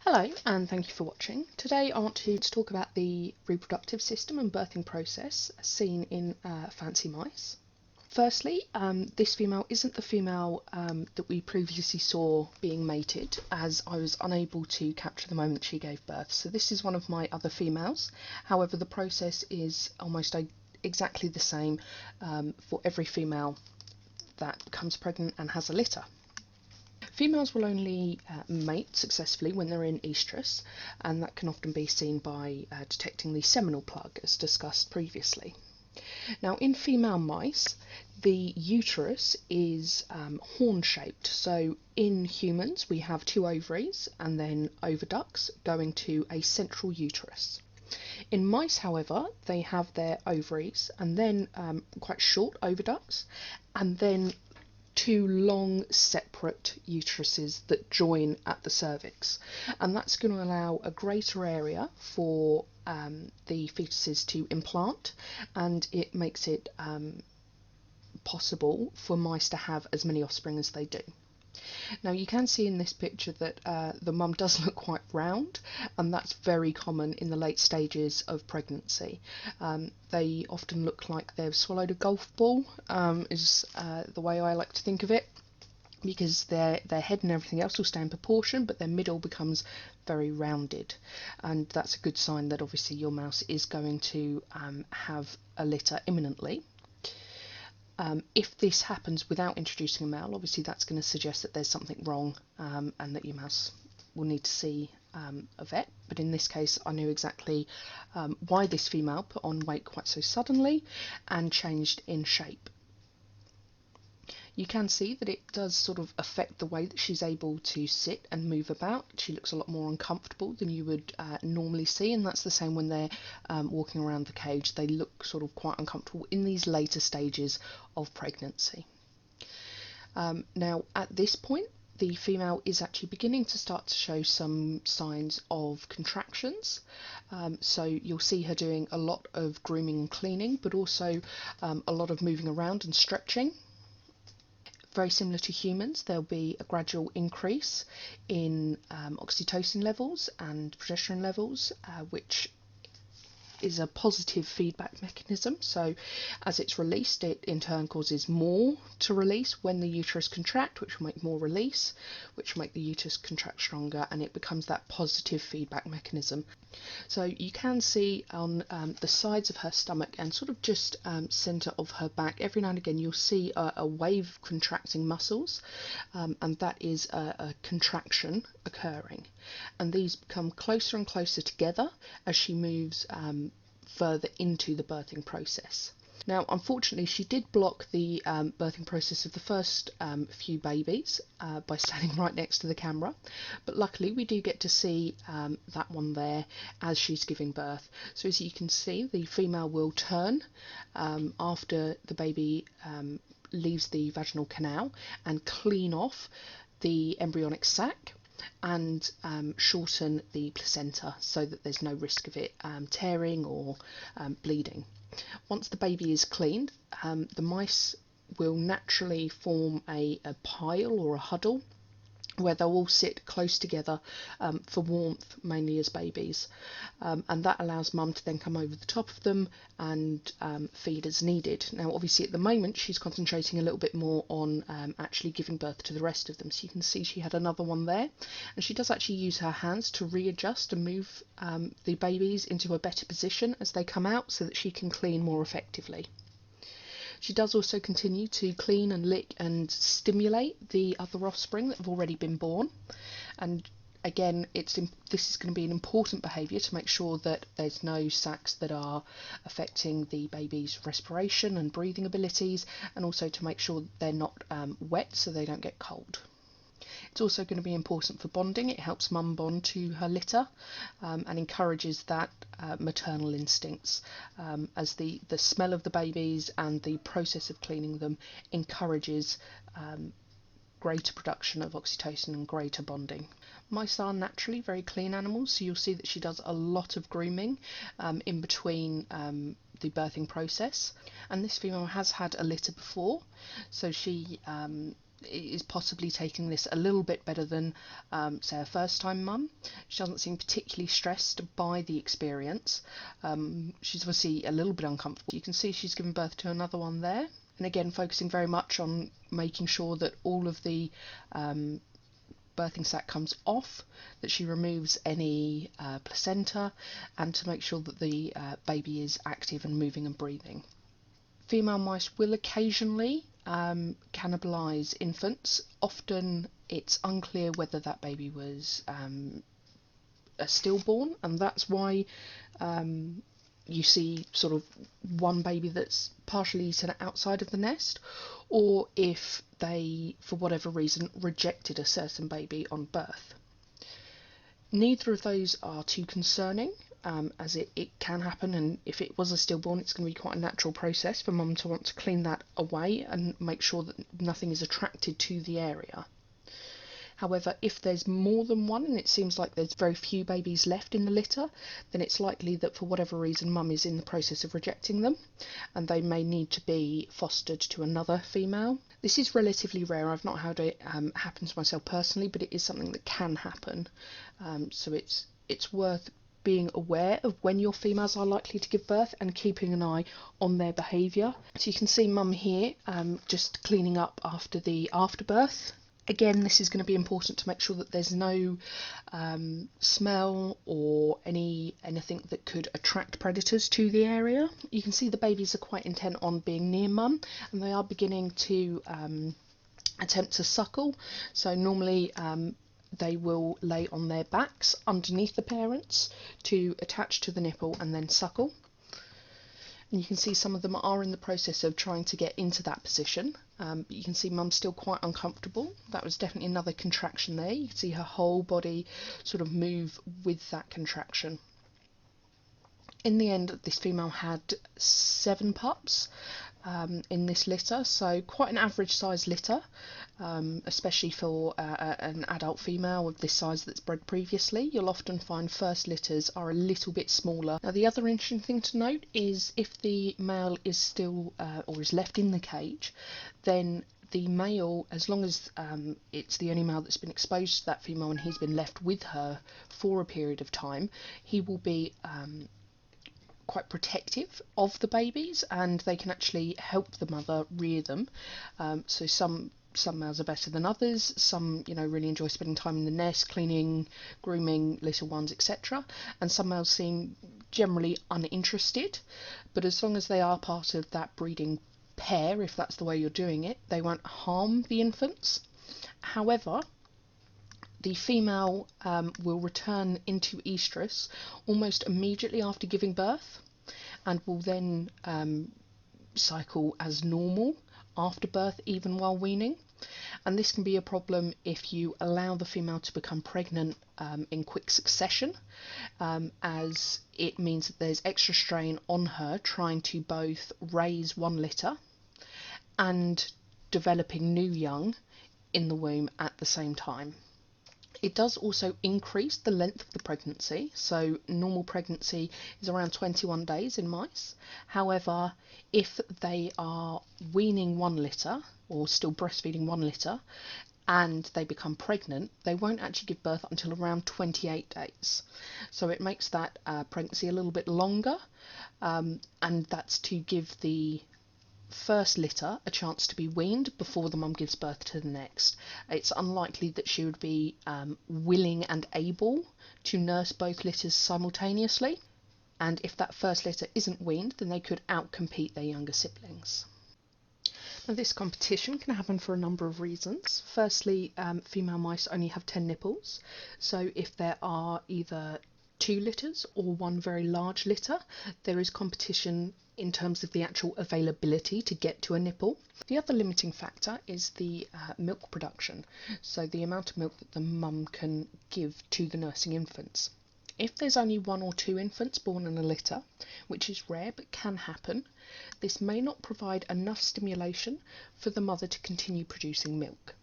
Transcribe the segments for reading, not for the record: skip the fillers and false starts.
Hello and thank you for watching. Today I want to talk about the reproductive system and birthing process seen in fancy mice. Firstly, this female isn't the female that we previously saw being mated, as I was unable to capture the moment she gave birth. So this is one of my other females. However, the process is almost exactly the same for every female that becomes pregnant and has a litter. Females will only mate successfully when they're in estrus, and that can often be seen by detecting the seminal plug, as discussed previously. Now, in female mice, the uterus is horn-shaped. So in humans, we have two ovaries and then oviducts going to a central uterus. In mice, however, they have their ovaries and then quite short oviducts, and then two long separate uteruses that join at the cervix, and that's going to allow a greater area for the fetuses to implant, and it makes it possible for mice to have as many offspring as they do. Now you can see in this picture that the mum does look quite round, and that's very common in the late stages of pregnancy. They often look like they've swallowed a golf ball, is the way I like to think of it, because their head and everything else will stay in proportion, but their middle becomes very rounded, and that's a good sign that obviously your mouse is going to have a litter imminently. If this happens without introducing a male, obviously that's going to suggest that there's something wrong and that your mouse will need to see a vet. But in this case, I knew exactly why this female put on weight quite so suddenly and changed in shape. You can see that it does sort of affect the way that she's able to sit and move about. She looks a lot more uncomfortable than you would normally see, and that's the same when they're walking around the cage. They look sort of quite uncomfortable in these later stages of pregnancy. Now, at this point, the female is actually beginning to start to show some signs of contractions. So you'll see her doing a lot of grooming and cleaning, but also a lot of moving around and stretching. Very similar to humans, there'll be a gradual increase in oxytocin levels and progesterone levels, which is a positive feedback mechanism. So as it's released, it in turn causes more to release when the uterus contract, which will make more release, which will make the uterus contract stronger, and it becomes that positive feedback mechanism. So you can see on the sides of her stomach and sort of just centre of her back, every now and again you'll see a wave of contracting muscles, and that is a contraction occurring, and these become closer and closer together as she moves further into the birthing process. Now, unfortunately, she did block the birthing process of the first few babies by standing right next to the camera, but luckily we do get to see that one there as she's giving birth. So as you can see, the female will turn after the baby leaves the vaginal canal and clean off the embryonic sac and shorten the placenta so that there's no risk of it tearing or bleeding. Once the baby is cleaned, the mice will naturally form a pile or a huddle where they'll all sit close together for warmth, mainly as babies, and that allows mum to then come over the top of them and feed as needed. Now obviously at the moment she's concentrating a little bit more on actually giving birth to the rest of them, so you can see she had another one there, and she does actually use her hands to readjust and move the babies into a better position as they come out so that she can clean more effectively. She does also continue to clean and lick and stimulate the other offspring that have already been born, and again this is going to be an important behaviour to make sure that there's no sacs that are affecting the baby's respiration and breathing abilities, and also to make sure that they're not wet so they don't get cold. It's also going to be important for bonding. It helps mum bond to her litter and encourages that maternal instincts, as the smell of the babies and the process of cleaning them encourages greater production of oxytocin and greater bonding. Mice are naturally very clean animals, so you'll see that she does a lot of grooming in between the birthing process, and this female has had a litter before, so she is possibly taking this a little bit better than, say, a first-time mum. She doesn't seem particularly stressed by the experience. She's obviously a little bit uncomfortable. You can see she's given birth to another one there. And again, focusing very much on making sure that all of the birthing sac comes off, that she removes any placenta, and to make sure that the baby is active and moving and breathing. Female mice will occasionally cannibalise infants. Often it's unclear whether that baby was a stillborn, and that's why you see sort of one baby that's partially eaten outside of the nest, or if they, for whatever reason, rejected a certain baby on birth. Neither of those are too concerning, as it can happen, and if it was a stillborn, it's going to be quite a natural process for mum to want to clean that away and make sure that nothing is attracted to the area. However, if there's more than one and it seems like there's very few babies left in the litter, then it's likely that for whatever reason mum is in the process of rejecting them, and they may need to be fostered to another female. This is relatively rare. I've not had it happen to myself personally, but it is something that can happen. So it's worth being aware of when your females are likely to give birth and keeping an eye on their behaviour. So you can see mum here just cleaning up after the afterbirth. Again, this is going to be important to make sure that there's no smell or anything that could attract predators to the area. You can see the babies are quite intent on being near mum, and they are beginning to attempt to suckle. So normally they will lay on their backs underneath the parents to attach to the nipple and then suckle. And you can see some of them are in the process of trying to get into that position. But you can see mum's still quite uncomfortable. That was definitely another contraction there. You can see her whole body sort of move with that contraction. In the end, this female had 7 pups in this litter, so quite an average size litter, especially for an adult female of this size that's bred previously. You'll often find first litters are a little bit smaller. Now, the other interesting thing to note is if the male is still or is left in the cage, then the male, as long as it's the only male that's been exposed to that female and he's been left with her for a period of time, he will be quite protective of the babies, and they can actually help the mother rear them. So some males are better than others. Some, really enjoy spending time in the nest, cleaning, grooming little ones, etc. And some males seem generally uninterested. But as long as they are part of that breeding pair, if that's the way you're doing it, they won't harm the infants. However, the female will return into estrus almost immediately after giving birth, and will then cycle as normal after birth, even while weaning. And this can be a problem if you allow the female to become pregnant in quick succession, as it means that there's extra strain on her trying to both raise one litter and developing new young in the womb at the same time. It does also increase the length of the pregnancy, so normal pregnancy is around 21 days in mice. However, if they are weaning one litter or still breastfeeding one litter and they become pregnant, they won't actually give birth until around 28 days. So it makes that pregnancy a little bit longer, and that's to give the first litter a chance to be weaned before the mum gives birth to the next. It's unlikely that she would be willing and able to nurse both litters simultaneously, and if that first litter isn't weaned, then they could outcompete their younger siblings. Now, this competition can happen for a number of reasons. Firstly, female mice only have 10 nipples, so if there are either 2 litters or one very large litter, there is competition in terms of the actual availability to get to a nipple. The other limiting factor is the milk production, so the amount of milk that the mum can give to the nursing infants. If there's only 1 or 2 infants born in a litter, which is rare but can happen, this may not provide enough stimulation for the mother to continue producing milk.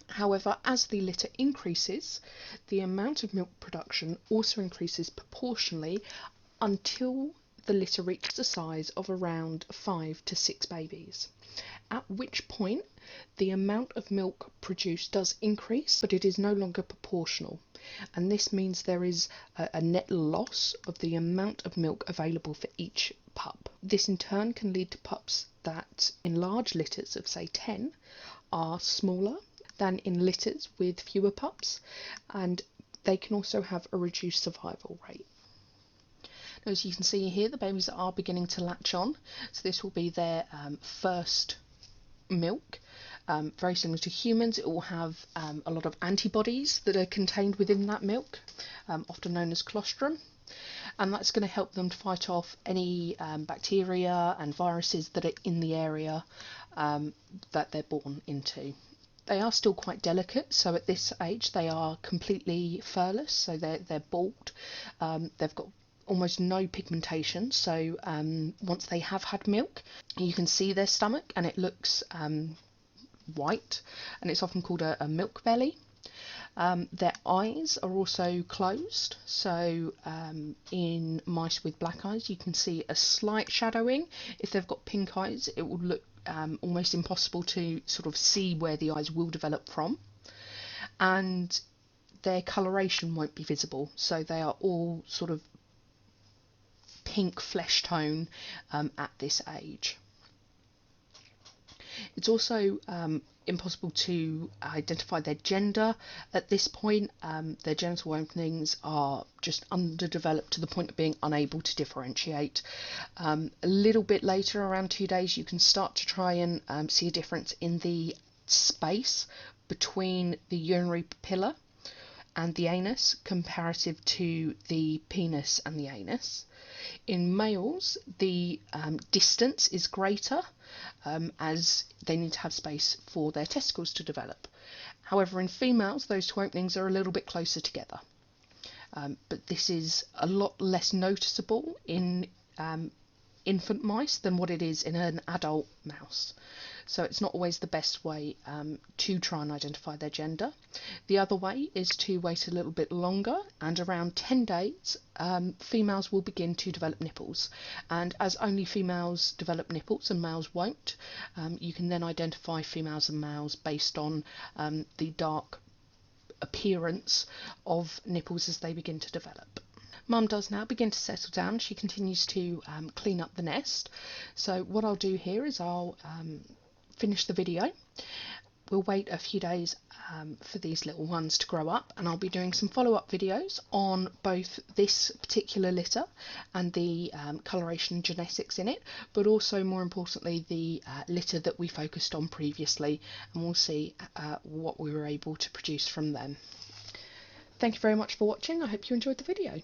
However, as the litter increases, the amount of milk production also increases proportionally until the litter reaches the size of around 5 to 6 babies, at which point the amount of milk produced does increase, but it is no longer proportional, and this means there is a net loss of the amount of milk available for each pup. This in turn can lead to pups that in large litters of say 10 are smaller than in litters with fewer pups, and they can also have a reduced survival rate. Now, as you can see here, the babies are beginning to latch on, so this will be their first milk. Very similar to humans, it will have a lot of antibodies that are contained within that milk, often known as colostrum, and that's going to help them to fight off any bacteria and viruses that are in the area that they're born into. They are still quite delicate, so at this age they are completely furless, so they're bald. They've got almost no pigmentation, so once they have had milk, you can see their stomach and it looks white, and it's often called a milk belly. Their eyes are also closed, so in mice with black eyes you can see a slight shadowing. If they've got pink eyes, it will look almost impossible to sort of see where the eyes will develop from, and their coloration won't be visible, so they are all sort of pink flesh tone at this age. It's also impossible to identify their gender at this point. Their genital openings are just underdeveloped to the point of being unable to differentiate. A little bit later, around 2 days, you can start to try and see a difference in the space between the urinary papilla and the anus comparative to the penis and the anus. In males, the distance is greater as they need to have space for their testicles to develop. However, in females, those two openings are a little bit closer together. But this is a lot less noticeable in infant mice than what it is in an adult mouse. So it's not always the best way to try and identify their gender. The other way is to wait a little bit longer, and around 10 days females will begin to develop nipples, and as only females develop nipples and males won't, you can then identify females and males based on the dark appearance of nipples as they begin to develop. Mum does now begin to settle down. She continues to clean up the nest. So what I'll do here is I'll finish the video. We'll wait a few days for these little ones to grow up, and I'll be doing some follow-up videos on both this particular litter and the coloration and genetics in it, but also more importantly the litter that we focused on previously, and we'll see what we were able to produce from them. Thank you very much for watching. I hope you enjoyed the video.